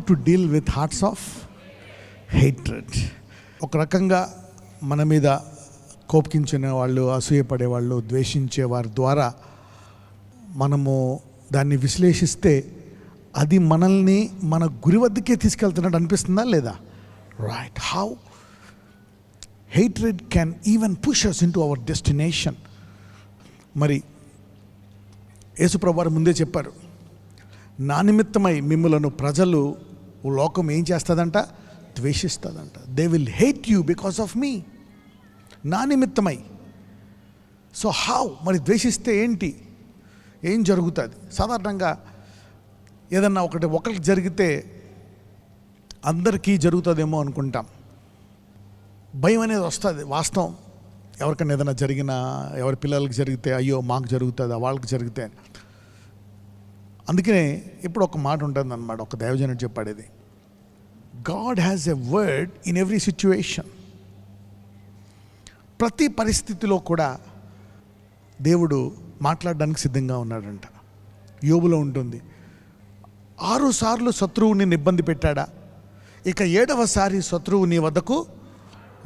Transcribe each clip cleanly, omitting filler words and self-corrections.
To deal with hearts of hatred. ఒక రకంగా మన మీద కోపగించిన వాళ్ళు, అసూయపడే వాళ్ళు, ద్వేషించే వారి ద్వారా మనము దాన్ని విశ్లేషిస్తే అది మనల్ని మన గురి వద్దకే తీసుకెళ్తున్నట్టు అనిపిస్తుందా లేదా? Right. How hatred can even push us into our destination. మరి యేసుప్రభు వారు ముందే చెప్పారు, నా నిమిత్తమై మిమ్ములను ప్రజలు లోకం ఏం చేస్తుందంట? ద్వేషిస్తుందంట. They will hate you because of me. నా నిమిత్తమై. So how? మరి ద్వేషిస్తే ఏంటి, ఏం జరుగుతుంది? సాధారణంగా ఏదన్నా ఒకరికి జరిగితే అందరికీ జరుగుతుందేమో అనుకుంటాం. భయం అనేది వస్తుంది. వాస్తవం. ఎవరికైనా ఏదైనా జరిగినా, ఎవరి పిల్లలకి జరిగితే అయ్యో మాకు జరుగుతుందా, వాళ్ళకి జరిగితే. అందుకనే ఇప్పుడు ఒక మాట ఉంటుంది అన్నమాట, ఒక దైవజనుడు చెప్పాడు, ఇది God has a word in every situation. ప్రతి పరిస్థితిలో కూడా దేవుడు మాట్లాడడానికి సిద్ధంగా ఉన్నాడంట. యోబులో ఉంటుంది, 6 సార్లు శత్రువు నిన్ను ఇబ్బంది పెట్టాడా, ఇక 7వసారి శత్రువు నీ వద్దకు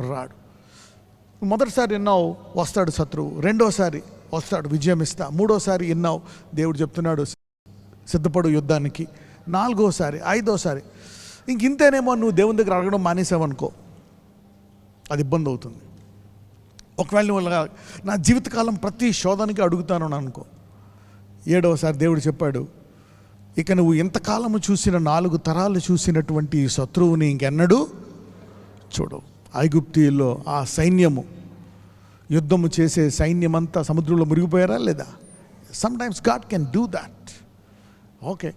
రాడు. మొదటిసారి విన్నావు, వస్తాడు శత్రువు. 2వసారి వస్తాడు, విజయం ఇస్తా. 3వసారి విన్నావు, దేవుడు చెప్తున్నాడు సిద్ధపడు యుద్ధానికి. 4వసారి, 5వసారి ఇంతేనేమో నువ్వు దేవుని దగ్గర అడగడం మానేసావనుకో, అది ఇబ్బంది అవుతుంది. ఒకవేళ నువ్వు నా జీవితకాలం ప్రతి శోధనకి అడుగుతాను అనుకో, 7వసారి దేవుడు చెప్పాడు, ఇక నువ్వు ఎంతకాలము చూసిన 4 తరాలు చూసినటువంటి శత్రువుని ఇంకెన్నడూ చూడవు. ఐగుప్తీయుల్లో ఆ సైన్యము, యుద్ధము చేసే సైన్యమంతా సముద్రంలో మునిగిపోయారా లేదా? Sometimes God can do that. Okay,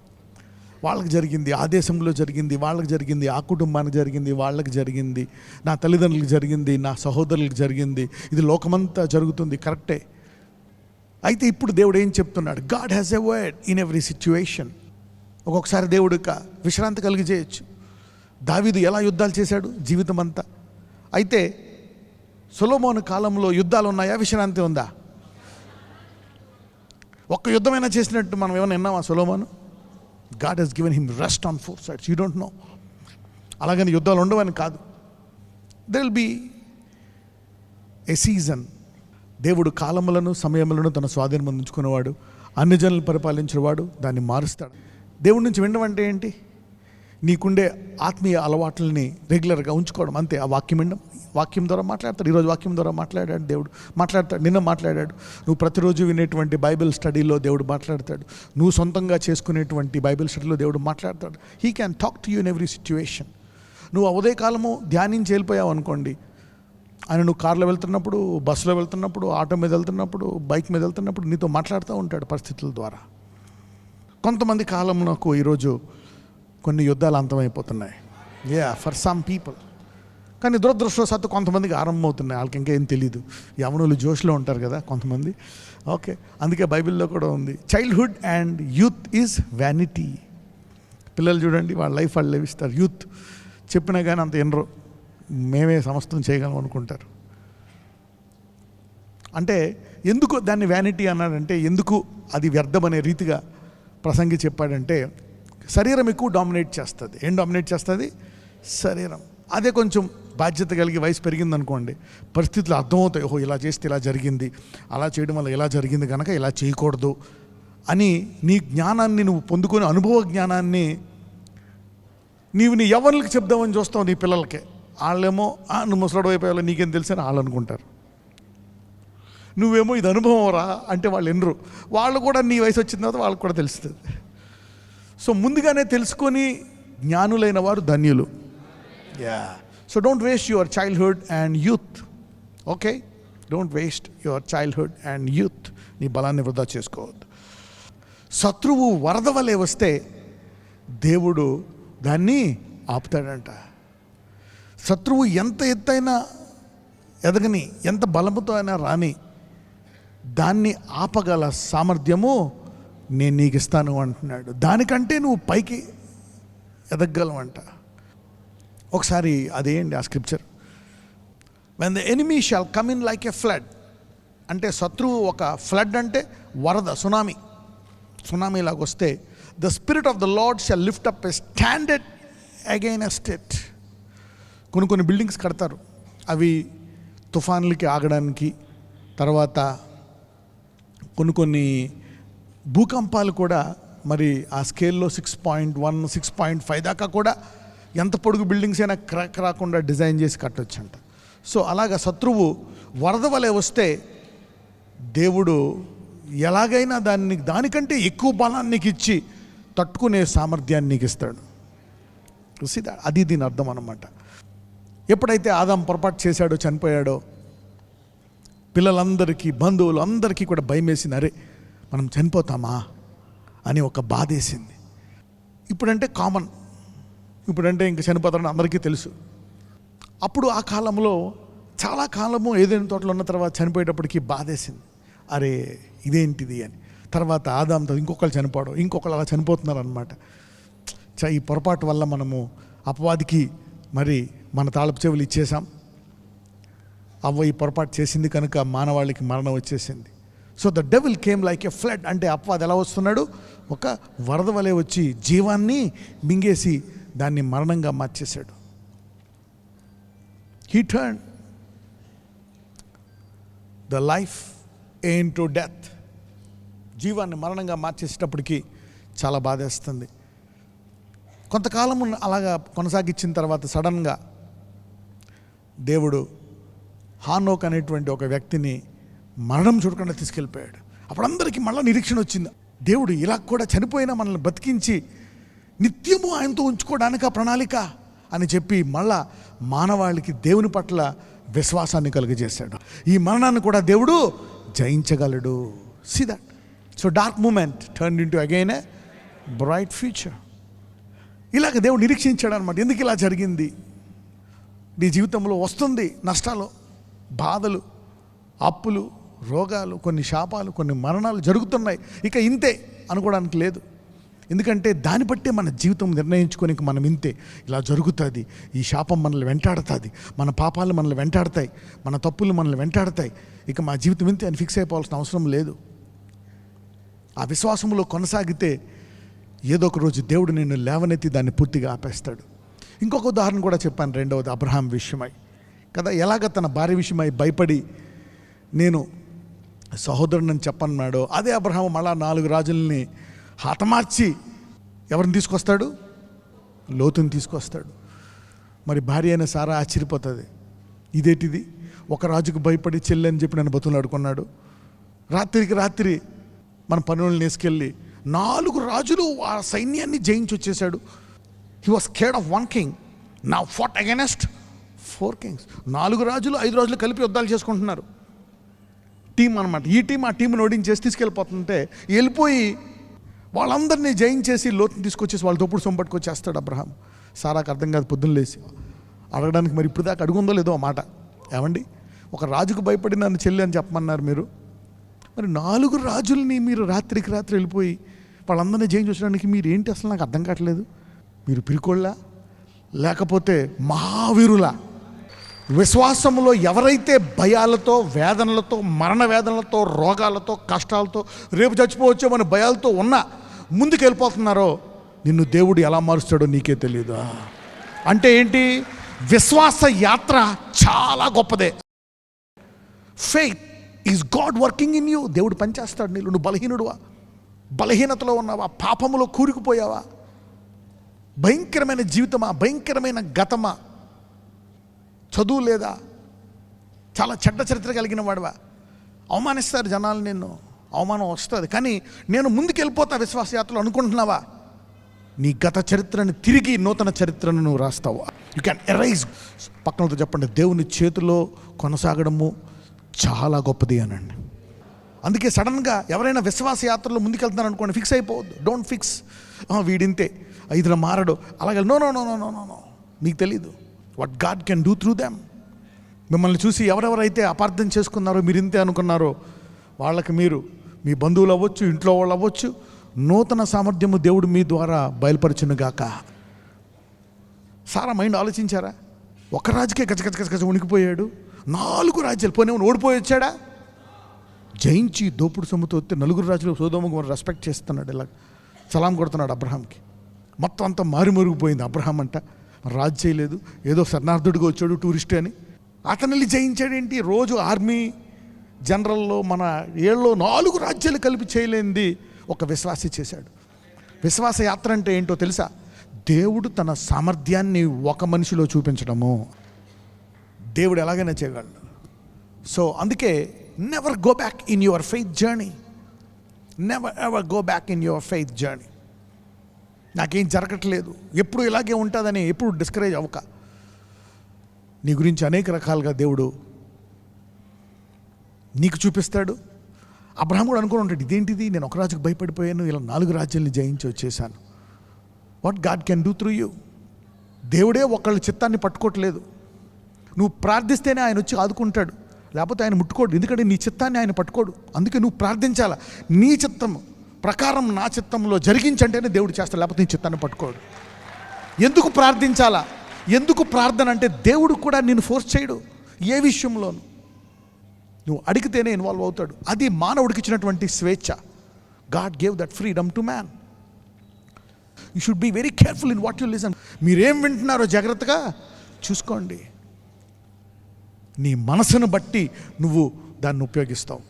వాళ్ళకి జరిగింది, ఆ దేశంలో జరిగింది, వాళ్ళకి జరిగింది, ఆ కుటుంబానికి జరిగింది, వాళ్ళకి జరిగింది, నా తల్లిదండ్రులకు జరిగింది, నా సహోదరులకు జరిగింది, ఇది లోకమంతా జరుగుతుంది. కరెక్టే. అయితే ఇప్పుడు దేవుడు ఏం చెప్తున్నాడు? God has a word in every situation. ఒక్కొక్కసారి దేవుడు విశ్రాంతి కలిగి చేయొచ్చు. దావీదు ఎలా యుద్ధాలు చేశాడు జీవితం అంతా. అయితే సొలొమోను కాలంలో యుద్ధాలు ఉన్నాయా, విశ్రాంతి ఉందా? ఒక్క యుద్ధమైనా చేసినట్టు మనం ఏమైనా విన్నామా సొలొమోను? God has given him rest on 4 sides. You don't know. అలాగని యుద్ధాలు ఉండవని కాదు. There will be a season. దేవుడు కాలములను, సమయములను తన స్వాధీనం అందించుకునేవాడు, అన్ని జనులు పరిపాలించేవాడు, దాన్ని మారుస్తాడు. దేవుడి నుంచి వినడం అంటే ఏంటి? నీకుండే ఆత్మీయ అలవాట్లని రెగ్యులర్గా ఉంచుకోవడం, అంతే. ఆ వాక్యం వినడం, వాక్యం ద్వారా మాట్లాడతాడు. ఈరోజు వాక్యం ద్వారా మాట్లాడాడు దేవుడు, మాట్లాడతాడు. నిన్న మాట్లాడాడు. నువ్వు ప్రతిరోజు వినేటువంటి బైబిల్ స్టడీలో దేవుడు మాట్లాడతాడు. నువ్వు సొంతంగా చేసుకునేటువంటి బైబిల్ స్టడీలో దేవుడు మాట్లాడతాడు. He can talk to you in every situation. నువ్వు ఉదయకాలము ధ్యానించి వెళ్ళిపోయావు అనుకోండి, ఆయన నువ్వు కార్లో వెళ్తున్నప్పుడు, బస్సులో వెళ్తున్నప్పుడు, ఆటో మీద వెళ్తున్నప్పుడు, బైక్ మీద వెళ్తున్నప్పుడు నీతో మాట్లాడుతూ ఉంటాడు పరిస్థితుల ద్వారా. కొంతమంది కాలంలో ఈరోజు కొన్ని యుద్ధాలు అంతమైపోతున్నాయి, ఫర్ సమ్ పీపుల్. కానీ దురదృష్టవశాత్తు కొంతమందికి ఆరంభమవుతున్నాయి. వాళ్ళకి ఇంకా ఏం తెలీదు. యవనులు జోష్లో ఉంటారు కదా కొంతమంది. ఓకే, అందుకే బైబిల్లో కూడా ఉంది, childhood and youth is vanity. పిల్లలు చూడండి, వాళ్ళ లైఫ్ వాళ్ళు లేవిస్తారు. యూత్ చెప్పినా కానీ అంత ఎనరు, మేమే సమస్తం చేయగలం అనుకుంటారు. అంటే ఎందుకు దాన్ని వ్యానిటీ అన్నాడంటే, ఎందుకు అది వ్యర్థమనే రీతిగా ప్రసంగి చెప్పాడంటే, శరీరం ఎక్కువ డామినేట్ చేస్తుంది. ఏం డామినేట్ చేస్తుంది? శరీరం. అదే కొంచెం బాధ్యత కలిగి వయసు పెరిగిందనుకోండి, పరిస్థితులు అర్థమవుతాయి. ఓహో, ఇలా చేస్తే ఇలా జరిగింది, అలా చేయడం వల్ల ఇలా జరిగింది కనుక ఇలా చేయకూడదు అని నీ జ్ఞానాన్ని నువ్వు పొందుకొని, అనుభవ జ్ఞానాన్ని నీవు నీ యవ్వనులకి చెప్దామని చూస్తావు నీ పిల్లలకే. వాళ్ళేమో నువ్వు ముసలాడు అయిపోయాలో నీకేం తెలుసని వాళ్ళు అనుకుంటారు. నువ్వేమో ఇది అనుభవం రా అంటే వాళ్ళు ఎన్నరు. వాళ్ళు కూడా నీ వయసు వచ్చిన తర్వాత వాళ్ళకి కూడా తెలుస్తుంది. సో ముందుగానే తెలుసుకొని జ్ఞానులైన వారు ధన్యులు. So don't waste your childhood and youth. Okay, don't waste your childhood and youth. నీ బలాన్ని వృధా చేసుకోవద్దు. శత్రువు వరద వలె వస్తే దేవుడు దాన్ని ఆపుతాడంట. శత్రువు ఎంత ఎత్తైనా ఎదగని, ఎంత బలముతో అయినా రాని, దాన్ని ఆపగల సామర్థ్యము నేను నీకు ఇస్తాను అంటున్నాడు. దానికంటే నువ్వు పైకి ఎదగలవంట. ఒకసారి అదేంటి ఆ scripture, when the enemy shall come in like a flood, అంటే శత్రువు ఒక ఫ్లడ్ అంటే వరద, సునామీ లాగా వస్తే, the spirit of the Lord shall lift up a standard against it. కొన్ని బిల్డింగ్స్ కడతారు, అవి తుఫాన్లకి ఆగడానికి, తర్వాత కొన్ని భూకంపాలు కూడా మరి ఆ స్కేల్లో 6.1, 6.5 దాకా కూడా ఎంత పొడుగు బిల్డింగ్స్ అయినా క్రాక్ రాకుండా డిజైన్ చేసి కట్టొచ్చంట. సో అలాగా శత్రువు వరద వలె వస్తే దేవుడు ఎలాగైనా దానికంటే ఎక్కువ బలాన్ని నీకు ఇచ్చి తట్టుకునే సామర్థ్యాన్ని నీకు ఇస్తాడు. అది దీని అర్థం అన్నమాట. ఎప్పుడైతే ఆదాం పొరపాటు చేశాడో, చనిపోయాడో, పిల్లలందరికీ, బంధువులు అందరికీ కూడా భయం వేసింది. అరే మనం చనిపోతామా అని ఒక బాధ వేసింది. ఇప్పుడంటే కామన్, ఇప్పుడంటే ఇంక చనిపోతారని అందరికీ తెలుసు. అప్పుడు ఆ కాలంలో చాలా కాలము ఏదైనా తోటలో ఉన్న తర్వాత చనిపోయేటప్పటికి బాధేసింది. అరే ఇదేంటిది అని. తర్వాత ఆదాంతో ఇంకొకరు చనిపోవడం, ఇంకొకరు అలా చనిపోతున్నారు అనమాట. ఈ పొరపాటు వల్ల మనము అపవాదికి మరి మన తాళపు చెవులు ఇచ్చేసాం. అవ్వ ఈ పొరపాటు చేసింది కనుక మానవాళికి మరణం వచ్చేసింది. So the devil came like a flood. అంటే అపవాది ఎలా వస్తున్నాడు? ఒక వరద వలె వచ్చి జీవాన్ని మింగేసి దాన్ని మరణంగా మార్చేశాడు. He turn the life into death. జీవాన్ని మరణంగా మార్చేసేటప్పటికి చాలా బాధేస్తుంది. కొంతకాలం అలాగా కొనసాగించిన తర్వాత సడన్గా దేవుడు హానోక్ అనేటువంటి ఒక వ్యక్తిని మరణం చూడకుండా తీసుకెళ్ళిపోయాడు. అప్పుడు అందరికీ మళ్ళీ నిరీక్షణ వచ్చింది. దేవుడు ఇలా కూడా చనిపోయినా మనల్ని బతికించి నిత్యము ఆయనతో ఉంచుకోవడానికి ఆ ప్రణాళిక అని చెప్పి మళ్ళా మానవాళికి దేవుని పట్ల విశ్వాసాన్ని కలుగజేశాడు. ఈ మరణాన్ని కూడా దేవుడు జయించగలడు. See that. So dark moment turn into again a bright future. ఇలాగ దేవుడు నిరీక్షించాడు అనమాట. ఎందుకు ఇలా జరిగింది? నీ జీవితంలో వస్తుంది నష్టాలు, బాధలు, అప్పులు, రోగాలు, కొన్ని శాపాలు, కొన్ని మరణాలు జరుగుతున్నాయి. ఇక ఇంతే అనుకోవడానికి లేదు. ఎందుకంటే దాన్ని బట్టే మన జీవితం నిర్ణయించుకొని మనం ఇంతే, ఇలా జరుగుతుంది, ఈ శాపం మనల్ని వెంటాడుతుంది, మన పాపాలు మనల్ని వెంటాడతాయి, మన తప్పులు మనల్ని వెంటాడతాయి, ఇక మా జీవితం ఇంతే అని ఫిక్స్ అయిపోవాల్సిన అవసరం లేదు. ఆ విశ్వాసంలో కొనసాగితే ఏదో ఒక రోజు దేవుడు నిన్ను లేవనెత్తి దాన్ని పూర్తిగా ఆపేస్తాడు. ఇంకొక ఉదాహరణ కూడా చెప్పాను, రెండవది అబ్రహాం విషయమై కదా. ఎలాగ తన భార్య విషయమై భయపడి నేను సహోదరుని చెప్పన్నాడో, అదే అబ్రహాం మళ్ళా 4 రాజుల్ని హతమార్చి ఎవరిని తీసుకొస్తాడు? లోతుని తీసుకొస్తాడు. మరి భార్య అయిన సారా ఆశ్చర్యపోతుంది. ఇదేంటిది, ఒక రాజుకు భయపడి చెల్లి అని చెప్పి నన్ను బతులాడుకున్నాడు, రాత్రికి రాత్రి మన పనులను వేసుకెళ్ళి 4 రాజులు ఆ సైన్యాన్ని జయించి వచ్చేసాడు. He was scared of 1 king, now fought against 4 kings. 4 రాజులు 5 రోజులు కలిపి యుద్ధాలు చేసుకుంటున్నారు. టీం అనమాట. ఈ టీం ఆ టీంని ఓడించేసి తీసుకెళ్ళిపోతుంటే వెళ్ళిపోయి వాళ్ళందరినీ జయించేసి లోతుని తీసుకొచ్చేసి వాళ్ళ తప్పుడు సొంపట్టుకొచ్చేస్తాడు అబ్రహాం. సారాకు అర్థం కాదు, పొద్దున్న లేచి అడగడానికి, మరి ఇప్పుడు దాకా అడుగుందో లేదో ఆ మాట. ఏమండి, ఒక రాజుకు భయపడి నన్ను చెల్లి అని చెప్పమన్నారు మీరు, మరి 4 రాజుల్ని మీరు రాత్రికి రాత్రి వెళ్ళిపోయి వాళ్ళందరినీ జయించి వచ్చడానికి మీరు ఏంటి? అసలు నాకు అర్థం కావట్లేదు. మీరు పిరికోళ్ళ లేకపోతే మహావీరులా? విశ్వాసంలో ఎవరైతే భయాలతో, వేదనలతో, మరణ వేదనలతో, రోగాలతో, కష్టాలతో, రేపు చచ్చిపోవచ్చామని భయాలతో ఉన్నా ముందుకు వెళ్ళిపోతున్నారో నిన్ను దేవుడు ఎలా మారుస్తాడో నీకే తెలియదా? అంటే ఏంటి? విశ్వాస యాత్ర చాలా గొప్పదే. Faith is God working in you. దేవుడు పనిచేస్తాడు నీళ్ళు. నువ్వు బలహీనుడువా? బలహీనతలో ఉన్నావా? పాపములో కూరుకుపోయావా? భయంకరమైన జీవితమా? భయంకరమైన గతమా? చదువు లేదా? చాలా చెడ్డ చరిత్ర కలిగిన వాడివా? అవమానిస్తారు జనాలు, నిన్ను అవమానం వస్తుంది, కానీ నేను ముందుకు వెళ్ళిపోతా విశ్వాసయాత్రలో అనుకుంటున్నావా? నీ గత చరిత్రని తిరిగి నూతన చరిత్రను నువ్వు రాస్తావు. You can arise. పక్కనతో చెప్పండి, దేవుని చేతిలో కొనసాగడము చాలా గొప్పది అనండి. అందుకే సడన్గా ఎవరైనా విశ్వాసయాత్రలో ముందుకెళ్తున్నారు అనుకోండి, ఫిక్స్ అయిపోవద్దు. డోంట్ ఫిక్స్, వీడింతే, ఇదిలో మారడు, అలాగే. No no no no no no no. మీకు తెలీదు what God can do through them. మిమ్మల్ని చూసి ఎవరెవరైతే అపార్థం చేసుకున్నారో, మీరు ఇంతే అనుకున్నారో, వాళ్ళకి మీరు, మీ బంధువులు అవ్వచ్చు, ఇంట్లో వాళ్ళు అవ్వచ్చు, నూతన సామర్థ్యము దేవుడు మీ ద్వారా బయలుపరచునుగాక. సారా మైండ్ ఆలోచించారా? ఒక రాజుకే గజ ఉనికిపోయాడు, 4 రాజ్యాలు పోనీ ఓడిపోయి వచ్చాడా? జయించి దోపుడు సొమ్ముతో వస్తే 4 రాజులు సొదొమ రెస్పెక్ట్ చేస్తున్నాడు, ఇలా సలాం కొడుతున్నాడు అబ్రహాంకి. మొత్తం అంతా మారుమరుగుపోయింది. అబ్రహాం అంట రాజు చేయలేదు, ఏదో శరణార్థుడిగా వచ్చాడు టూరిస్ట్ అని. అతనిని జయించాడేంటి? రోజు ఆర్మీ జనరల్లో మన ఏళ్ళలో 4 రాజ్యాలు కలిపి చేయలేనిది ఒక విశ్వాసి చేశాడు. విశ్వాస యాత్ర అంటే ఏంటో తెలుసా? దేవుడు తన సామర్థ్యాన్ని ఒక మనిషిలో చూపించడము. దేవుడు ఎలాగైనా చేయగలడు. సో అందుకే never go back in your faith journey. Never ever go back in your faith journey. నాకేం జరగట్లేదు, ఎప్పుడు ఇలాగే ఉంటుందని ఎప్పుడు డిస్కరేజ్ అవ్వక, నీ గురించి అనేక రకాలుగా దేవుడు నీకు చూపిస్తాడు. అబ్రహాం కూడా అనుకుని ఉంటాడు, ఇదేంటిది, నేను ఒక రాజుకు భయపడిపోయాను, ఇలా 4 రాజ్యాలని జయించి వచ్చేసాను. What God can do through you. దేవుడే ఒకళ్ళ చిత్తాన్ని పట్టుకోవట్లేదు. నువ్వు ప్రార్థిస్తేనే ఆయన వచ్చి ఆదుకుంటాడు, లేకపోతే ఆయన ముట్టుకోడు. ఎందుకంటే నీ చిత్తాన్ని ఆయన పట్టుకోడు. అందుకే నువ్వు ప్రార్థించాలా, నీ చిత్తం ప్రకారం నా చిత్తంలో జరిగించంటేనే దేవుడు చేస్తాడు, లేకపోతే నీ చిత్తాన్ని పట్టుకోడు. ఎందుకు ప్రార్థించాలా? ఎందుకు ప్రార్థన అంటే దేవుడు కూడా నిన్ను ఫోర్స్ చేయడు. ఏ విషయంలోనూ నువ్వు అడిగితేనే ఇన్వాల్వ్ అవుతాడు. అది మానవుడికి ఇచ్చినటువంటి స్వేచ్ఛ. God gave that freedom to man. You should be very careful in what you listen. మీరేం వింటున్నారో జాగ్రత్తగా చూసుకోండి. నీ మనసును బట్టి నువ్వు దాన్ని ఉపయోగిస్తావు.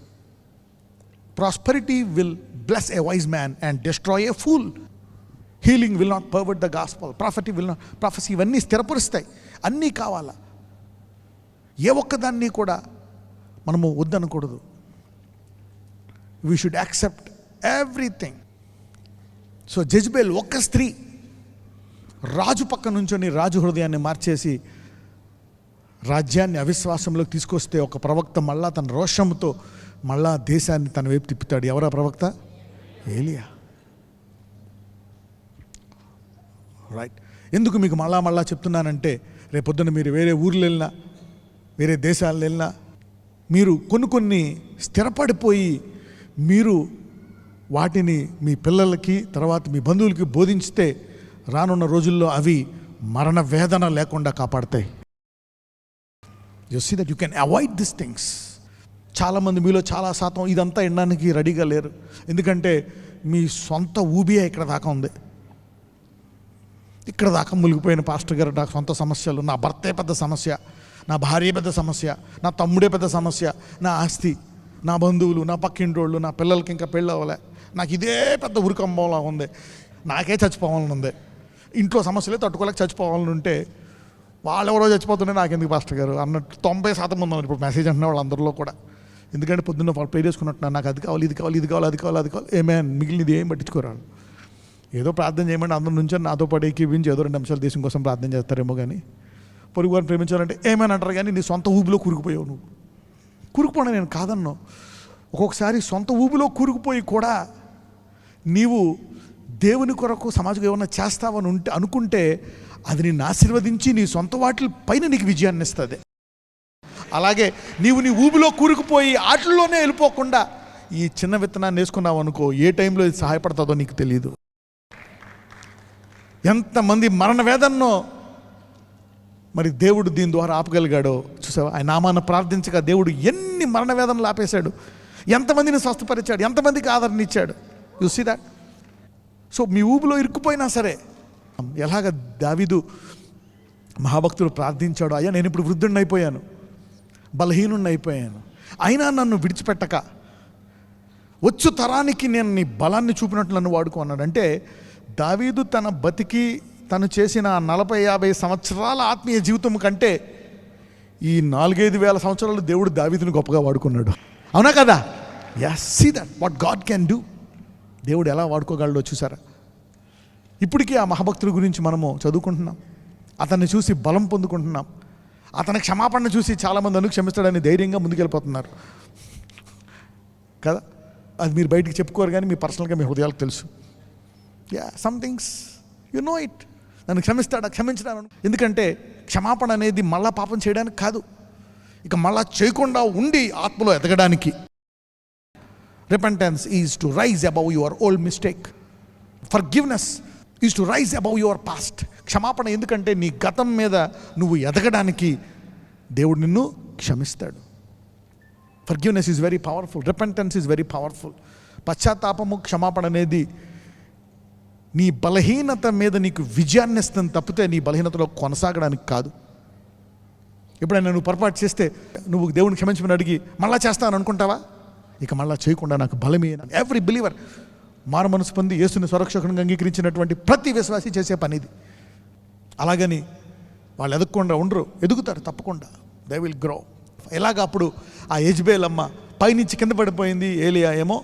Prosperity will bless a wise man and destroy a fool. Healing will not pervert the gospel. Prophecy ఇవన్నీ స్థిరపరుస్తాయి. అన్నీ కావాలా, ఏ ఒక్కదాన్ని కూడా మనము వద్దనకూడదు. We should accept everything. So Jezebel ఒక్క స్త్రీ రాజు పక్క నుంచొని రాజు హృదయాన్ని మార్చేసి రాజ్యాన్ని అవిశ్వాసంలోకి తీసుకొస్తే, ఒక ప్రవక్త మళ్ళా తన రోషంతో మళ్ళా దేశాన్ని తన వైపు తిప్పుతాడు. ఎవరా ప్రవక్త? ఏలియా. రైట్. ఎందుకు మీకు మళ్ళా చెప్తున్నానంటే, రేపొద్దున మీరు వేరే ఊర్లు వెళ్ళినా, వేరే దేశాలు వెళ్ళినా, మీరు కొన్ని స్థిరపడిపోయి మీరు వాటిని మీ పిల్లలకి తర్వాత మీ బంధువులకి బోధించితే రానున్న రోజుల్లో అవి మరణ వేదన లేకుండా కాపాడతాయి. You see that you can avoid this things. చాలామంది మీలో చాలా శాతం ఇదంతా వినడానికి రెడీగా లేరు. ఎందుకంటే మీ సొంత ఊబియే ఇక్కడ దాకా ఉంది. ఇక్కడ దాకా మునిగిపోయిన పాస్టర్ గారు, నాకు సొంత సమస్యలు, నా భర్తే పెద్ద సమస్య, నా భార్య పెద్ద సమస్య, నా తమ్ముడే పెద్ద సమస్య, నా ఆస్తి, నా బంధువులు, నా పక్కింటోళ్ళు, నా పిల్లలకి ఇంకా పెళ్ళి అవ్వలే, నాకు ఇదే పెద్ద ఉరికంబంలా ఉంది, నాకే చచ్చిపోవాలని ఉంది, ఇంట్లో సమస్యలే తట్టుకోలేక చచ్చిపోవాలని ఉంటే వాళ్ళెవరో చచ్చిపోతుంటే నాకెందుకు పాస్టర్ గారు అన్నట్టు 90% ఉందాం ఇప్పుడు మెసేజ్ అంటున్న వాళ్ళందరిలో కూడా. ఎందుకంటే పొద్దున్న వాళ్ళు ప్రే చేసుకున్నట్టున్నారు, నాకు అది కావాలి, ఇది కావాలి, ఇది కావాలి, అది కావాలి, అది కావాలి, ఏమేన్ మిగిలినది ఏం పట్టించుకోరాడు. ఏదో ప్రార్థన చేయమంటే అందరి నుంచి నాతో పాటు ఏకీవించి ఏదో 2 నిమిషాలు దేశం కోసం ప్రార్థన చేస్తారేమో. కానీ పొరుగు వారిని ప్రేమించాలంటే ఏమని అంటారు. కానీ నీ సొంత ఊబిలో కూరుకుపోయావు. నువ్వు కూరుకుపోయినా నేను కాదన్ను. ఒక్కొక్కసారి సొంత ఊబిలో కూరుకుపోయి కూడా నీవు దేవుని కొరకు సమాజం ఏమన్నా చేస్తావని అనుకుంటే అది నిన్ను ఆశీర్వదించి నీ సొంత వాటి పైన నీకు విజయాన్ని ఇస్తుంది. అలాగే నీవు నీ ఊబిలో కూరుకుపోయి ఆటల్లోనే వెళ్ళిపోకుండా ఈ చిన్న విత్తనాన్ని వేసుకున్నావు అనుకో, ఏ టైంలో ఇది సహాయపడుతుందో నీకు తెలియదు. ఎంతమంది మరణ వేదన్నో మరి దేవుడు దీని ద్వారా ఆపగలిగాడో చూసావా. ఆయన నామాన్ని ప్రార్థించగా దేవుడు ఎన్ని మరణ వేదనలు ఆపేశాడు, ఎంతమందిని స్వస్థపరిచాడు, ఎంతమందికి ఆదరణ ఇచ్చాడు. You see that. సో మీ ఊబిలో ఇరుక్కుపోయినా సరే, ఎలాగ దావీదు మహాభక్తుడు ప్రార్థించాడు, అయ్యా నేను ఇప్పుడు వృద్ధుడిని అయిపోయాను, బలహీనుడిని అయిపోయాను, అయినా నన్ను విడిచిపెట్టక వచ్చు తరానికి నేను నీ బలాన్ని చూపినట్లు నన్ను వాడుకో అన్నాడు. అంటే దావీదు తన బతికి తను చేసిన 40-50 సంవత్సరాల ఆత్మీయ జీవితం కంటే ఈ 4-5 వేల సంవత్సరాలు దేవుడు దావీదుని గొప్పగా వాడుకున్నాడు. అవునా కదా? Yes, see that what God can do. దేవుడు ఎలా వాడుకోగలడో చూసారా. ఇప్పటికీ ఆ మహాభక్తుడి గురించి మనము చదువుకుంటున్నాం, అతన్ని చూసి బలం పొందుకుంటున్నాం, అతని క్షమాపణ చూసి చాలామంది అను క్షమిస్తాడని ధైర్యంగా ముందుకెళ్ళిపోతున్నారు కదా. అది మీరు బయటికి చెప్పుకోరు, కానీ మీ పర్సనల్గా మీ హృదయాలకు తెలుసు. Some things you know it. నన్ను క్షమిస్తాడా, క్షమించడాను. ఎందుకంటే క్షమాపణ అనేది మళ్ళా పాపం చేయడానికి కాదు, ఇక మళ్ళా చేయకుండా ఉండి ఆత్మలో ఎదగడానికి. Repentance is to rise above your old mistake. Forgiveness is to rise above your past. క్షమాపణ ఎందుకంటే నీ గతం మీద నువ్వు ఎదగడానికి దేవుడు నిన్ను క్షమిస్తాడు. Forgiveness is very powerful. Repentance is very powerful. పశ్చాత్తాపము, క్షమాపణ అనేది నీ బలహీనత మీద నీకు విజయాన్ని ఇస్తుంది తప్పితే నీ బలహీనతలో కొనసాగడానికి కాదు. ఎప్పుడైనా నువ్వు పొరపాటు చేస్తే నువ్వు దేవుని క్షమించమని అడిగి మళ్ళా చేస్తాను అనుకుంటావా? ఇక మళ్ళా చేయకుండా నాకు బలమే. ఎవ్రీ బిలీవర్ మారు మనసు పొంది యేసుని స్వరక్షకునిగా అంగీకరించినటువంటి ప్రతి విశ్వాసి చేసే పని ఇది. అలాగని వాళ్ళు ఎదగకుండా ఉండరు, ఎదుగుతారు తప్పకుండా. They will grow. ఎలాగ అప్పుడు ఆ యెజబెల్ అమ్మ పైనుంచి కింద పడిపోయింది, ఏలియా ఏమో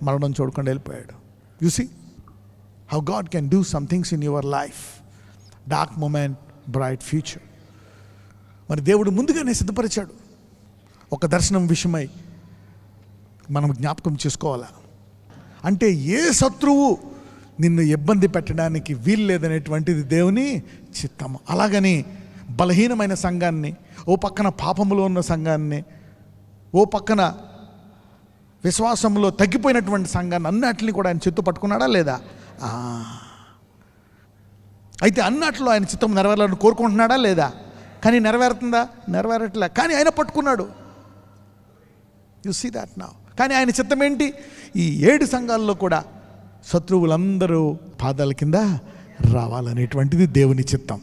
మరణం చూడకుండా వెళ్ళిపోయాడు. You see how God can do some things in your life. Dark moment, bright future. మరి దేవుడు ముందుగానే సిద్ధపరిచాడు. ఒక దర్శనం విషయమై మనం జ్ఞాపకం చేసుకోవాలా. అంటే ఏ శత్రువు నిన్ను ఇబ్బంది పెట్టడానికి వీలు లేదనేటువంటిది దేవుని చిత్తము. అలాగని బలహీనమైన సంఘాన్ని, ఓ పక్కన పాపములో ఉన్న సంఘాన్ని, ఓ పక్కన విశ్వాసంలో తగ్గిపోయినటువంటి సంఘాన్ని అన్నిటిని కూడా ఆయన చిత్తు పట్టుకున్నాడా లేదా? అయితే అన్నట్లో ఆయన చిత్తం నెరవేరాలని కోరుకుంటున్నాడా లేదా? కానీ నెరవేరుతుందా? నెరవేరట్లే. కానీ ఆయన పట్టుకున్నాడు. You see that now. కానీ ఆయన చిత్తం ఏంటి? ఈ 7 సంఘాల్లో కూడా శత్రువులందరూ పాదాల కింద రావాలనేటువంటిది దేవుని చిత్తం.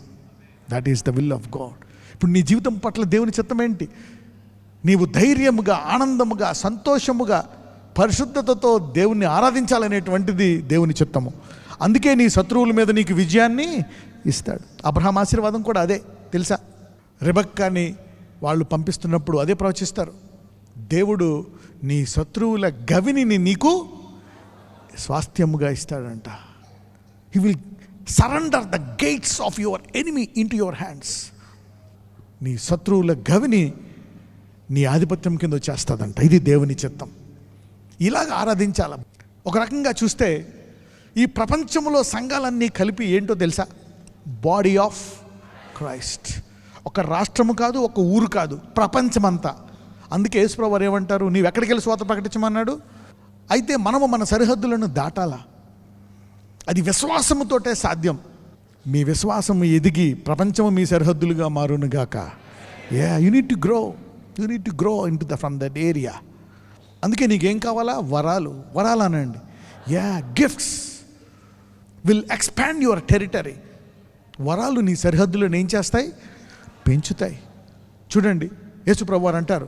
That is the will of God. ఇప్పుడు నీ జీవితం పట్ల దేవుని చిత్తం ఏంటి? నీవు ధైర్యముగా, ఆనందముగా, సంతోషముగా, పరిశుద్ధతతో దేవుణ్ణి ఆరాధించాలనేటువంటిది దేవుని చిత్తము. అందుకే నీ శత్రువుల మీద నీకు విజయాన్ని ఇస్తాడు. అబ్రహాం ఆశీర్వాదం కూడా అదే తెలుసా? రెబెక్కాని వాళ్ళు పంపిస్తున్నప్పుడు అదే ప్రవచిస్తారు. దేవుడు నీ శత్రువుల గవిని నీకు స్వాస్థ్యముగా ఇస్తాడంట. He will surrender the gates of your enemy into your hands. నీ శత్రువుల గవిని నీ ఆధిపత్యం కింద వచ్చేస్తుందంట. ఇది దేవుని చిత్తం. ఇలాగ ఆరాధించాల. ఒక రకంగా చూస్తే ఈ ప్రపంచంలో సంఘాలన్నీ కలిపి ఏంటో తెలుసా? Body of Christ. ఒక రాష్ట్రము కాదు, ఒక ఊరు కాదు, ప్రపంచమంతా. అందుకే యేసుప్రభువు వారు ఏమంటారు? నీవు ఎక్కడికి వెళ్ళి స్వార్థ ప్రకటించమన్నాడు? అయితే మనము మన సరిహద్దులను దాటాలా. అది విశ్వాసముతోటే సాధ్యం. మీ విశ్వాసము ఎదిగి ప్రపంచము మీ సరిహద్దులుగా మారునుగాక. You need to grow. You need to grow in to from that area. అందుకే నీకేం కావాలా? వరాలు. వరాలు అనండి. Gifts will expand your territory. వరాలు నీ సరిహద్దులను ఏం చేస్తాయి? పెంచుతాయి. చూడండి, యేసు ప్రభువు వారు అంటారు,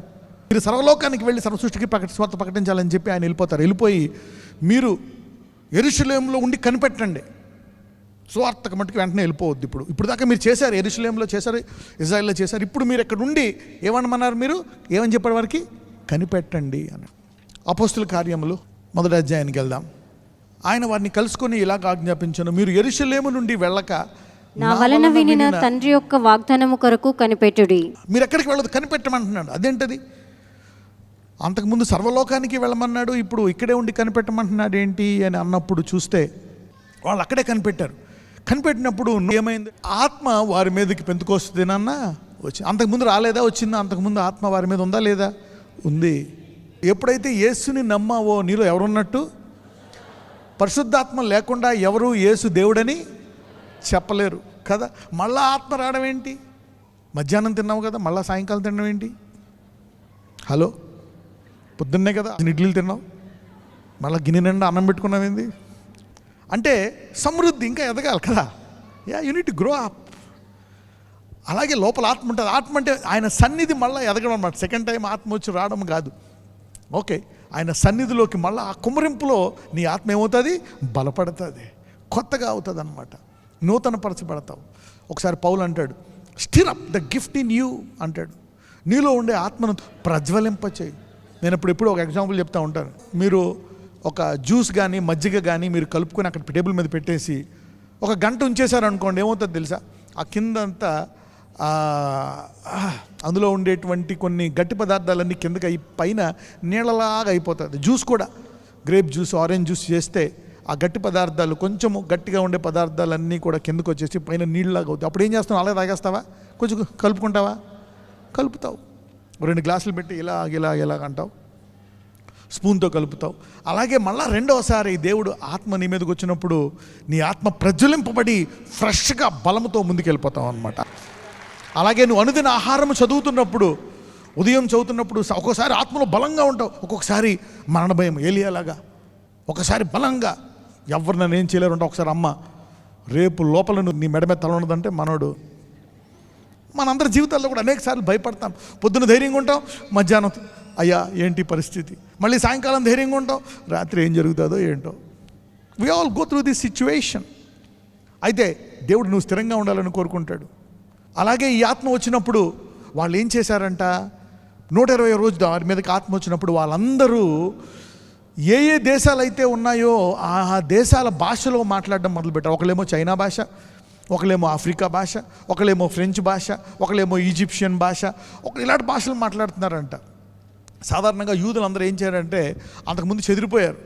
మీరు సర్వలోకానికి వెళ్ళి సర్వసృష్టికి స్వార్థ ప్రకటించాలని చెప్పి ఆయన వెళ్ళిపోతారు. వెళ్ళిపోయి మీరు యెరూషలేములో ఉండి కనిపెట్టండి. స్వార్థక మట్టుకు వెంటనే వెళ్ళిపోవద్దు. ఇప్పుడు దాకా మీరు చేశారు, యెరూషలేములో చేశారు, ఇజ్రాయెల్లో చేశారు. ఇప్పుడు మీరు ఇక్కడ ఉండి ఏమనమన్నారు? మీరు ఏమని చెప్పారు వారికి? కనిపెట్టండి అని. అపోస్తుల కార్యములు 1వ అధ్యాయానికి వెళ్దాం. ఆయన వారిని కలుసుకొని ఇలాగ ఆజ్ఞాపించాను, మీరు యెరూషలేము నుండి వెళ్ళక నా వలన వినిన తండ్రి యొక్క వాగ్దానము కొరకు కనిపెట్టుడి. మీరు ఎక్కడికి వెళ్ళదు, కనిపెట్టమంటున్నాడు. అదేంటది? అంతకుముందు సర్వలోకానికి వెళ్ళమన్నాడు, ఇప్పుడు ఇక్కడే ఉండి కనిపెట్టమంటున్నాడు ఏంటి అని అన్నప్పుడు చూస్తే వాళ్ళు అక్కడే కనిపెట్టారు. కనిపెట్టినప్పుడు ఏమైంది? ఆత్మ వారి మీదకి పెంతుకొస్తుందేనన్నా వచ్చింది. అంతకుముందు రాలేదా? వచ్చిందా? అంతకుముందు ఆత్మ వారి మీద ఉందా లేదా? ఉంది. ఎప్పుడైతే యేసుని నమ్మావో నీలో ఎవరున్నట్టు? పరిశుద్ధాత్మ లేకుండా ఎవరు యేసు దేవుడని చెప్పలేరు కదా. మళ్ళా ఆత్మ రావడం ఏంటి? మధ్యాహ్నం తిన్నావు కదా, మళ్ళీ సాయంకాలం తినడం ఏంటి? హలో, పొద్దున్నే కదా ఇడ్లీలు తిన్నావు, మళ్ళీ గిన్నె నిండా అన్నం పెట్టుకున్నావు ఏంది? అంటే సమృద్ధి ఇంకా ఎదగాలి కదా. You need to grow up. అలాగే లోపల ఆత్మ ఉంటుంది. ఆత్మ అంటే ఆయన సన్నిధి మళ్ళీ ఎదగడం అన్నమాట. సెకండ్ టైం ఆత్మ వచ్చి రావడం కాదు. ఓకే, ఆయన సన్నిధిలోకి మళ్ళీ ఆ కుమ్మరింపులో నీ ఆత్మ ఏమవుతుంది? బలపడుతుంది, కొత్తగా అవుతుంది అన్నమాట, నూతన పరచబడతావు. ఒకసారి పౌలు అంటాడు, stir up the gift in you అంటాడు. నీలో ఉండే ఆత్మను ప్రజ్వలింపచేయి. నేను ఎప్పుడు ఒక ఎగ్జాంపుల్ చెప్తా ఉంటాను. మీరు ఒక జ్యూస్ కానీ మజ్జిగ కానీ మీరు కలుపుకొని అక్కడ టేబుల్ మీద పెట్టేసి 1 గంట ఉంచేశారు అనుకోండి, ఏమవుతుంది తెలుసా? ఆ కిందంతా అందులో ఉండేటువంటి కొన్ని గట్టి పదార్థాలన్నీ కిందకి పైన నీళ్ళలాగా అయిపోతుంది. జ్యూస్ కూడా, గ్రేప్ జ్యూస్, ఆరెంజ్ జ్యూస్ చేస్తే ఆ గట్టి పదార్థాలు, కొంచెము గట్టిగా ఉండే పదార్థాలన్నీ కూడా కిందకు వచ్చేసి పైన నీళ్ళలాగా అవుతాయి. అప్పుడు ఏం చేస్తావు? అలాగే తాగేస్తావా? కొంచెం కలుపుకుంటావా? కలుపుతావు. 2 గ్లాసులు పెట్టి ఇలాగ అంటావు, స్పూన్తో కలుపుతావు. అలాగే మళ్ళీ రెండవసారి దేవుడు ఆత్మ నీ మీదకి వచ్చినప్పుడు నీ ఆత్మ ప్రజ్వలింపబడి ఫ్రెష్గా బలంతో ముందుకెళ్ళిపోతావు అనమాట. అలాగే నువ్వు అనుదిన ఆహారం చదువుతున్నప్పుడు, ఉదయం చదువుతున్నప్పుడు ఒక్కొక్కసారి ఆత్మలో బలంగా ఉంటావు, ఒక్కొక్కసారి మరణ భయం ఏలియాలాగా, ఒకసారి బలంగా ఎవరు నన్ను ఏం చేయలేరు అంటే ఒకసారి అమ్మ రేపు లోపల నీ మెడ మీద తల ఉన్నదంటే మనోడు. మనందరి జీవితాల్లో కూడా అనేక సార్లు భయపడతాం. పొద్దున్న ధైర్యంగా ఉంటాం, మధ్యాహ్నం అయ్యా ఏంటి పరిస్థితి, మళ్ళీ సాయంకాలం ధైర్యంగా ఉంటాం, రాత్రి ఏం జరుగుతుందో ఏంటో. We all go through this situation. అయితే దేవుడు నువ్వు స్థిరంగా ఉండాలని కోరుకుంటాడు. అలాగే ఈ ఆత్మ వచ్చినప్పుడు వాళ్ళు ఏం చేశారంట, 120 రోజు వారి మీదకి ఆత్మ వచ్చినప్పుడు వాళ్ళందరూ ఏ ఏ దేశాలు అయితే ఉన్నాయో ఆ దేశాల భాషలో మాట్లాడడం మొదలుపెట్టారు. ఒకళ్ళేమో చైనా భాష, ఒకళ్ళేమో ఆఫ్రికా భాష, ఒకళ్ళేమో ఫ్రెంచ్ భాష, ఒకళ్ళేమో ఈజిప్షియన్ భాష, ఇలాంటి భాషలు మాట్లాడుతున్నారంట. సాధారణంగా యూదులందరూ ఏం చేయారంటే అంతకుముందు చెదిరిపోయారు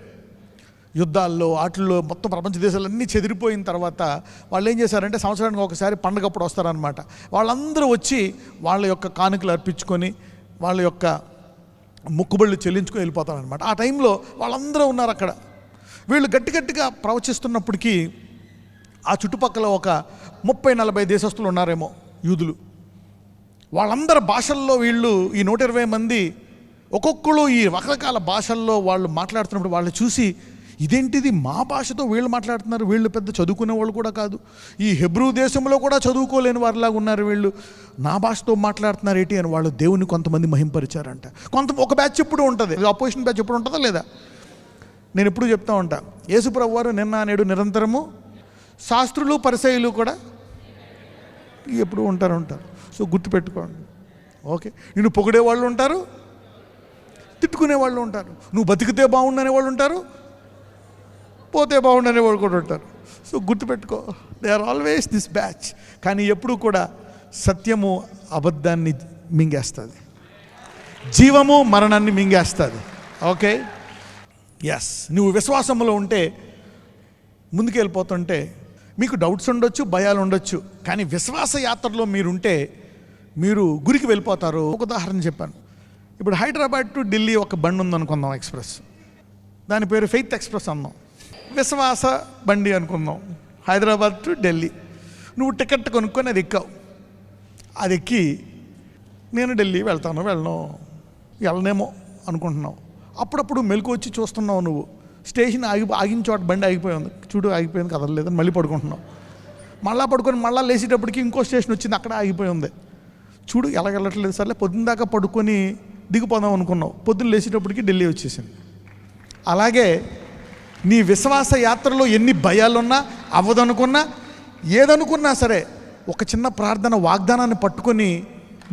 యుద్ధాల్లో, వాటిల్లో మొత్తం ప్రపంచ దేశాలన్నీ చెదిరిపోయిన తర్వాత వాళ్ళు ఏం చేశారంటే సంవత్సరానికి ఒకసారి పండగప్పుడు వస్తారనమాట. వాళ్ళందరూ వచ్చి వాళ్ళ యొక్క కానుకలు అర్పించుకొని వాళ్ళ యొక్క మొక్కుబళ్ళు చెల్లించుకొని వెళ్ళిపోతారనమాట. ఆ టైంలో వాళ్ళందరూ ఉన్నారు అక్కడ. వీళ్ళు గట్టిగా ప్రవచిస్తున్నప్పటికీ ఆ చుట్టుపక్కల ఒక 30-40 దేశస్తులు ఉన్నారేమో యూదులు. వాళ్ళందరి భాషల్లో వీళ్ళు ఈ 120 మంది ఒక్కొక్కరు ఈ రకరకాల భాషల్లో వాళ్ళు మాట్లాడుతున్నప్పుడు వాళ్ళు చూసి ఇదేంటిది మా భాషతో వీళ్ళు మాట్లాడుతున్నారు, వీళ్ళు పెద్ద చదువుకునే వాళ్ళు కూడా కాదు, ఈ హెబ్రూ దేశంలో కూడా చదువుకోలేని వారిలాగా ఉన్నారు, వీళ్ళు నా భాషతో మాట్లాడుతున్నారు ఏంటి అని వాళ్ళు దేవుని కొంతమంది మహింపరిచారంట. ఒక బ్యాచ్ ఎప్పుడు ఉంటుంది, అపోజిషన్ బ్యాచ్ ఎప్పుడు ఉంటుందా లేదా? నేను ఎప్పుడు చెప్తా ఉంటా, యేసుప్రభు వారు నిన్న నేడు నిరంతరము, శాస్త్రులు పరిసయ్యులు కూడా ఎప్పుడు ఉంటారు. సో గుర్తుపెట్టుకోండి. ఓకే, నిన్ను పొగిడే వాళ్ళు ఉంటారు, తిట్టుకునే వాళ్ళు ఉంటారు, నువ్వు బతికితే బాగుండనే వాళ్ళు ఉంటారు, పోతే బాగుండనే వాళ్ళు కూడా ఉంటారు. సో గుర్తుపెట్టుకో, they are always this batch. కానీ ఎప్పుడు కూడా సత్యము అబద్ధాన్ని మింగేస్తుంది, జీవము మరణాన్ని మింగేస్తుంది. ఓకే, ఎస్, నువ్వు విశ్వాసంలో ఉంటే ముందుకెళ్ళిపోతుంటే మీకు డౌట్స్ ఉండొచ్చు, భయాలు ఉండొచ్చు, కానీ విశ్వాస యాత్రలో మీరుంటే మీరు గురికి వెళ్ళిపోతారు. ఒక ఉదాహరణ చెప్పాను. ఇప్పుడు హైదరాబాద్ టు ఢిల్లీ ఒక బండి ఉందనుకుందాం, ఎక్స్ప్రెస్, దాని పేరు ఫెయిత్ ఎక్స్ప్రెస్ అన్నాం. విశ్వాస బండి అనుకుందాం, హైదరాబాద్ టు ఢిల్లీ. నువ్వు టికెట్ కొనుక్కొని అది ఎక్కావు. అది ఎక్కి నేను ఢిల్లీ వెళ్ళనేమో అనుకుంటున్నావు. అప్పుడప్పుడు మెలకు వచ్చి చూస్తున్నావు, నువ్వు స్టేషన్ ఆగిన చోట బండి ఆగిపోయింది, చూడు ఆగిపోయింది, కదలలేదని మళ్ళీ పడుకుంటున్నావు. మళ్ళీ పడుకొని మళ్ళీ లేచేటప్పటికి ఇంకో స్టేషన్ వచ్చింది, అక్కడ ఆగిపోయింది, చూడు వెళ్ళట్లేదు, సర్లే పొద్దున్న దాకా పడుకొని దిగిపోదాం అనుకున్నావు, పొద్దున్న లేచేటప్పటికి ఢిల్లీ వచ్చేసింది. అలాగే నీ విశ్వాస యాత్రలో ఎన్ని భయాలున్నా, అవ్వదనుకున్నా, ఏదనుకున్నా సరే ఒక చిన్న ప్రార్థన వాగ్దానాన్ని పట్టుకొని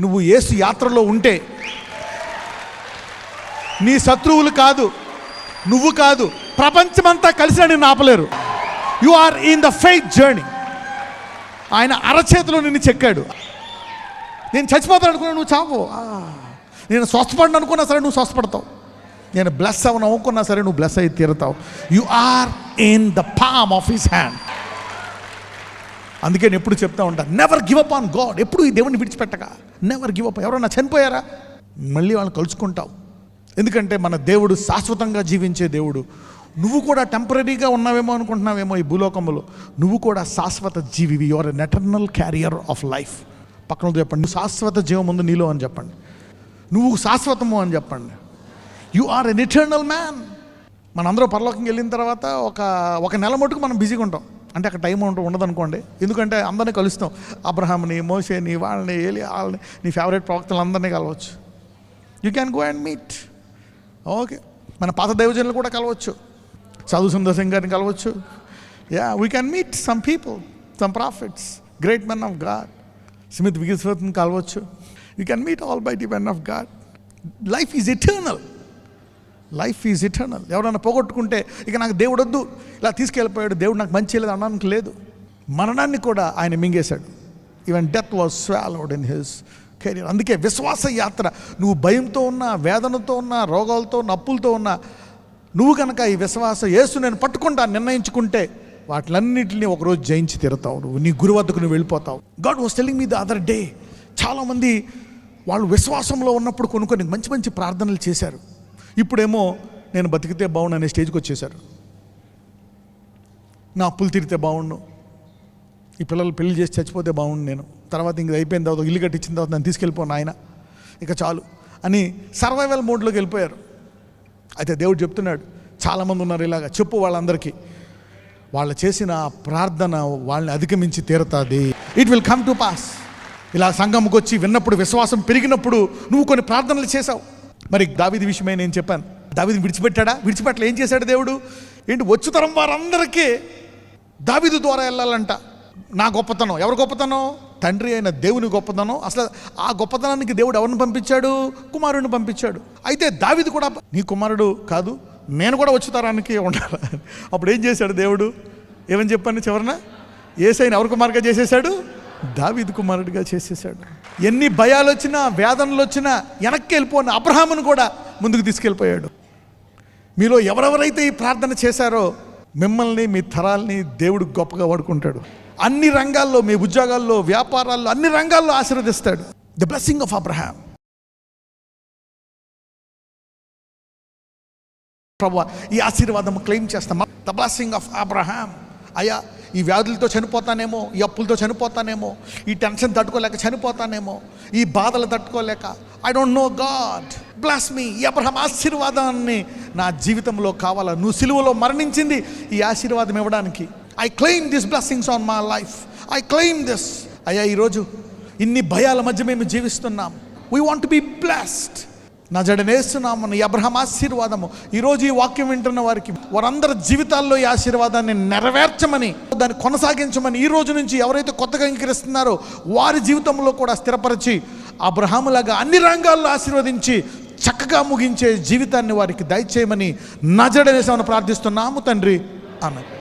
నువ్వు యేసు యాత్రలో ఉంటే నీ శత్రువులు కాదు, నువ్వు కాదు, ప్రపంచమంతా కలిసి నిన్ను ఆపలేరు. You are in the faith journey. ఆయన అరచేతిలో నిన్ను చెక్కాడు. నేను చచ్చిపోతాను అనుకున్నా, నువ్వు చావు. నేను స్వస్థపడిన అనుకున్నా సరే నువ్వు స్వస్థపడతావు. నేను బ్లెస్ అవ్వను అనుకున్నా సరే నువ్వు బ్లెస్ అయి తీరుతావు. You are in the palm of his hand. అందుకే నేను ఎప్పుడు చెప్తా ఉంటాను, never give up on God. ఎప్పుడు ఈ దేవుడిని విడిచిపెట్టక, నెవర్ గివ్ అప్. ఎవరన్నా చనిపోయారా, మళ్ళీ వాళ్ళని కలుసుకుంటావు. ఎందుకంటే మన దేవుడు శాశ్వతంగా జీవించే దేవుడు. నువ్వు కూడా టెంపరీగా ఉన్నావేమో అనుకుంటున్నావేమో ఈ భూలోకంలో, నువ్వు కూడా శాశ్వత జీవివి. You are an eternal carrier of life. పక్కన చెప్పండి, నువ్వు శాశ్వత జీవం ఉంది నీలో అని చెప్పండి. నువ్వు శాశ్వతము అని చెప్పండి. You are an eternal man. మనందరూ పరలోకంకి వెళ్ళిన తర్వాత ఒక నెల మటుకు మనం బిజీగా ఉంటాం. అంటే అక్కడ టైం ఉండదనుకోండి. ఎందుకంటే అందరినీ కలుస్తాం. అబ్రహాంని, మోషేని, వాళ్ళని, వాళ్ళని, నీ ఫేవరెట్ ప్రవక్తలందరినీ కలవచ్చు. You can go and meet. Okay, మన పాత దైవజనులు కూడా కలవచ్చు. సాధు సుందర్ సింగ్ గారిని కలవచ్చు. Yeah, we can meet some people, some prophets, great men of God. Smith విగిస్వర్త్ని కలవచ్చు. You can meet all mighty men of God. Life is eternal. Life is eternal. ఎవరైనా పోగొట్టుకుంటే ఇక నాకు దేవుడు వద్దు, ఇలా తీసుకెళ్ళిపోయాడు, దేవుడు నాకు మంచి చేయలేదు అనడానికి లేదు. మరణాన్ని కూడా ఆయన మింగేశాడు. Even death was swallowed in his career. అందుకే విశ్వాస యాత్ర, నువ్వు భయంతో ఉన్నా, వేదనతో ఉన్నా, రోగాలతో, నప్పులతో ఉన్నా, నువ్వు కనుక ఈ విశ్వాస యేసు నేను పట్టుకుంటా నిర్ణయించుకుంటే వాటిలన్నింటినీ ఒకరోజు జయించి తీరుతావు. నువ్వు నీ గురు వద్దకు నువ్వు వెళ్ళిపోతావు. God was telling me the other day, చాలామంది వాళ్ళు విశ్వాసంలో ఉన్నప్పుడు కొన్ని మంచి మంచి ప్రార్థనలు చేశారు. ఇప్పుడేమో నేను బతికితే బాగుండు అనే స్టేజ్కి వచ్చేసారు. నా అప్పులు తీరితే బాగుండు, ఈ పిల్లలు పెళ్లి చేసి చచ్చిపోతే బాగుండు, నేను తర్వాత ఇంక అయిపోయిన తర్వాత ఇల్లు కట్టించిన తర్వాత నన్ను తీసుకెళ్ళిపోను ఆయన, ఇక చాలు అని సర్వైవల్ మోడ్లోకి వెళ్ళిపోయారు. అయితే దేవుడు చెప్తున్నాడు, చాలామంది ఉన్నారు ఇలాగా, చెప్పు వాళ్ళందరికీ, వాళ్ళు చేసిన ఆ ప్రార్థన వాళ్ళని అధిగమించి తీరుతుంది. It will come to pass. ఇలా సంఘంకి వచ్చి విన్నప్పుడు, విశ్వాసం పెరిగినప్పుడు నువ్వు కొన్ని ప్రార్థనలు చేశావు. మరి దావీదు విషయమై నేను చెప్పాను, దావీదుని విడిచిపెట్టాడా? విడిచిపెట్టలే. ఏం చేశాడు దేవుడు? ఏంటి, వచ్చుతరం వారందరికీ దావీదు ద్వారా వెళ్ళాలంట. నా గొప్పతనం, ఎవరు గొప్పతనం? తండ్రి అయిన దేవుని గొప్పతనం. అసలు ఆ గొప్పతనానికి దేవుడు ఎవరిని పంపించాడు? కుమారుడిని పంపించాడు. అయితే దావీదు కూడా నీ కుమారుడు కాదు, నేను కూడా వచ్చుతరానికి ఉండాలి. అప్పుడు ఏం చేశాడు దేవుడు? ఏమని చెప్పాను చివరన? యేసయ్యని ఎవరి కుమారుగా చేసేశాడు? దావీదు కుమారుడిగా చేసేశాడు. ఎన్ని భయాలు వచ్చినా, వేదనలు వచ్చినా వెనక్కి వెళ్ళిపోయిన అబ్రహామును కూడా ముందుకు తీసుకెళ్ళిపోయాడు. మీలో ఎవరెవరైతే ఈ ప్రార్థన చేశారో మిమ్మల్ని, మీ తరాల్ని దేవుడు గొప్పగా వాడుకుంటాడు. అన్ని రంగాల్లో, మీ ఉద్యోగాల్లో, వ్యాపారాల్లో, అన్ని రంగాల్లో ఆశీర్వదిస్తాడు. The blessing of Abraham. ప్రభువా, ఈ ఆశీర్వాదం క్లెయిమ్ చేస్తాం. The blessing of Abraham. అయ్యా, ఈ వ్యాధులతో చనిపోతానేమో, ఈ అప్పులతో చనిపోతానేమో, ఈ టెన్షన్ తట్టుకోలేక చనిపోతానేమో, ఈ బాధలు తట్టుకోలేక, I don't know God, bless me. ఈ అబ్రహాం ఆశీర్వాదాన్ని నా జీవితంలో కావాలా. నువ్వు సిలువలో మరణించింది ఈ ఆశీర్వాదం ఇవ్వడానికి. I claim this blessings on my life. I claim this. అయ్యా, ఈరోజు ఇన్ని భయాల మధ్య మేము జీవిస్తున్నాం. We want to be blessed. నజరేస్తున్నాము ఈ అబ్రహాం ఆశీర్వాదము ఈరోజు ఈ వాక్యం వింటున్న వారికి, వారందరి జీవితాల్లో ఈ ఆశీర్వాదాన్ని నెరవేర్చమని, దాన్ని కొనసాగించమని, ఈ రోజు నుంచి ఎవరైతే కొత్తగా అంగీకరిస్తున్నారో వారి జీవితంలో కూడా స్థిరపరిచి అబ్రహాములాగా అన్ని రంగాల్లో ఆశీర్వదించి చక్కగా ముగించే జీవితాన్ని వారికి దయచేయమని నజరేస్తున్నామని ప్రార్థిస్తున్నాము తండ్రి. ఆమేన్.